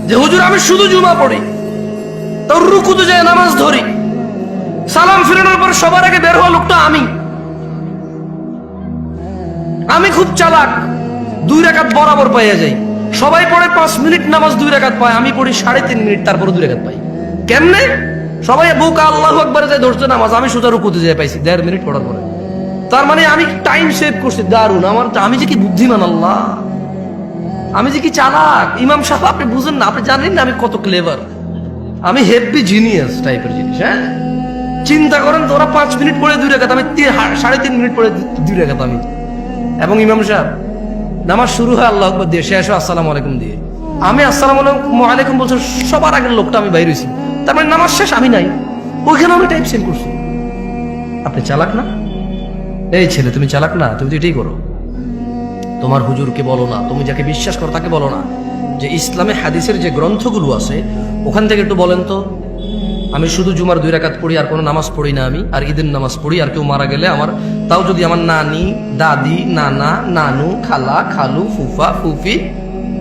যে হুজুর আমি শুধু জুমা পড়ি, তাও রুকুতে যায় নামাজ ধরি, সালাম ফিরানোর পর সবার আগে বের হওয়া লোকটা আমি খুব চালাক, 2 রাকাত বরাবর পাইয়া যাই। সবাই পড়ে 5 মিনিট নামাজ 2 রাকাত পায়, আমি পড়ি 3.5 মিনিট, তারপরে 2 রাকাত পাই। কেমনে? সবাই বুক আল্লাহু আকবারে যায় ধরছে নামাজ, আমি শুধু রুকুতে যাই পাইছি 1.5 মিনিট পড়ার পরে। তার মানে আমি টাইম সেভ করছি, দারুন। আমি যে কি বুদ্ধিমান, আল্লাহ, আমি যে কি চালাক। ইমাম সাহেব আপনি বুঝেন না, আপনি জানেন না আমি কত ক্লেভার, আমি হেভি জিনিয়াস টাইপের জিনিস। হ্যাঁ, চিন্তা করেন তো, ওরা 5 মিনিট পড়ে 2 রাকাত, আমি 3.5 মিনিট পড়ে 2 রাকাত আমি। এবং ইমাম সাহেব নামাজ শুরু হয় আল্লাহু আকবার দিয়ে, শেষ হয় আসসালামু আলাইকুম দিয়ে। আমি আসসালামু আলাইকুম বলছি, সবার আগের লোকটা আমি বাইরে হইছি, তার মানে নামাজ শেষ, আমি নাই ওইখানে, আমি টাইম সেভ করছি। আপনি চালাক না? এই ছেলে, তুমি চালাক না? তুমি তো এটাই করো। তোমার হুজুরকে বলো না, তুমি যাকে বিশ্বাস করো তাকে বলো না যে ইসলামে হাদিসের যে গ্রন্থগুলো আছে ওখান থেকে একটু বলেন তো, আমি শুধু জুমার 2 রাকাত পড়ি, আর কোনো নামাজ পড়ি না আমি, আর ঈদের নামাজ পড়ি, আর কেউ মারা গেলে আমার, তাও যদি আমার নানি, দাদি, নানা, নানু, খালা, খালু, ফুফা, ফুফি,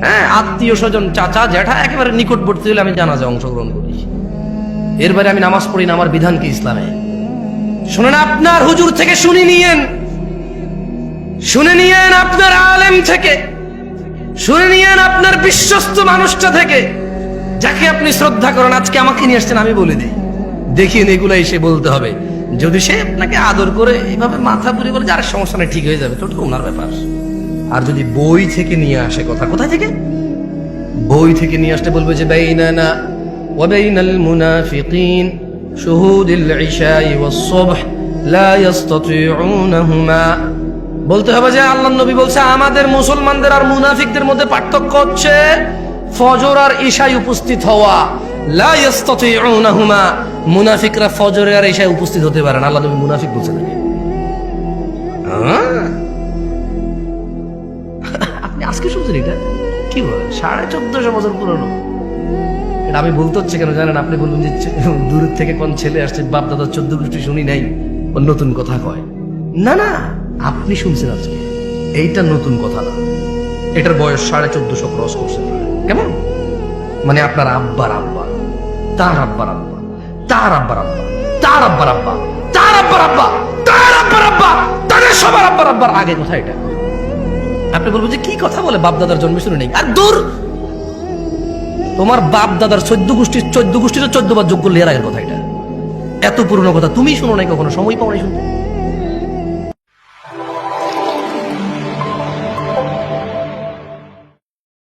হ্যাঁ, আত্মীয় স্বজন, চাচা, জ্যাঠা, একেবারে নিকটবর্তী হলে আমি জানাজায় অংশগ্রহণ করি, এর বাইরে আমি নামাজ পড়ি না। আমার বিধান কি ইসলামে? শুনেন, আপনার হুজুর থেকে শুনে নিয়েন আপনার আলেম থেকে, শুনে নিয়েন আপনার বিশ্বস্ত মানুষটা থেকে, যাকে আপনি শ্রদ্ধা করেন। আজকে আমাকে নিয়ে আসছেন, আমি বলে দিই, দেখিয়ে এগুলো এসে বলতে হবে। যদি সে আপনাকে আদর করে এইভাবে মাথা পুরি বলে যার সমস্যা নেই, ঠিক হয়ে যাবে, তো ওনার ব্যাপার। আর যদি বই থেকে নিয়ে আসে কথা, কোথায় থেকে? বই থেকে নিয়ে আসতে বলবে যে বাইনানা ওয়া বাইনাল মুনাফিকিন শুহুদুল ইশাই ওয়াস সুবহ লা ইস্তাতিউনাহুমা। বলতে হবে যে আল্লাহর নবী বলছে আমাদের মুসলমানদের আর মুনাফিকদের মধ্যে পার্থক্য হচ্ছে ফজর আর ইশায় উপস্থিত হওয়া। লা ইস্তাতিউনাহুমা, মুনাফিকরা ফজর আর ইশায় উপস্থিত হতে পারে না। আল্লাহ নবী মুনাফিক বলছেন নাকি? আপনি আজকে শুনছেন এটা? কি বলেন? 1450 বছর পুরনো। এটা আমি বলতে হচ্ছে কেন জানেন? আপনি বলুন যে দূরের থেকে কোন ছেলে আসছে, বাপ দাদা 14 গোষ্ঠী শুনি নাই, ও নতুন কথা কয়। না না, আপনি শুনছেন আজকে, এইটা নতুন কথা না। এটার বয়স 1450 ক্রস করছে। কেমন? মানে আপনার আব্বার আব্বা, তার আব্বার আব্বা, তার আব্বার আব্বা, তার আব্বার আব্বা, তার আব্বার আব্বা, তার আব্বার আব্বা, তাদের সবার আব্বার আব্বার আগে কথা এটা। আপনি বলবেন যে কি কথা বলে, বাপ দাদার জন্ম শুনে নেই। আর দূর, তোমার বাপ দাদার 14 গোষ্ঠীর 14 বার যোগ করলে এর আগের কথা এটা। এত পুরনো কথা তুমি শুনো নাই কখনো, সময় পাও নাই শুনতে।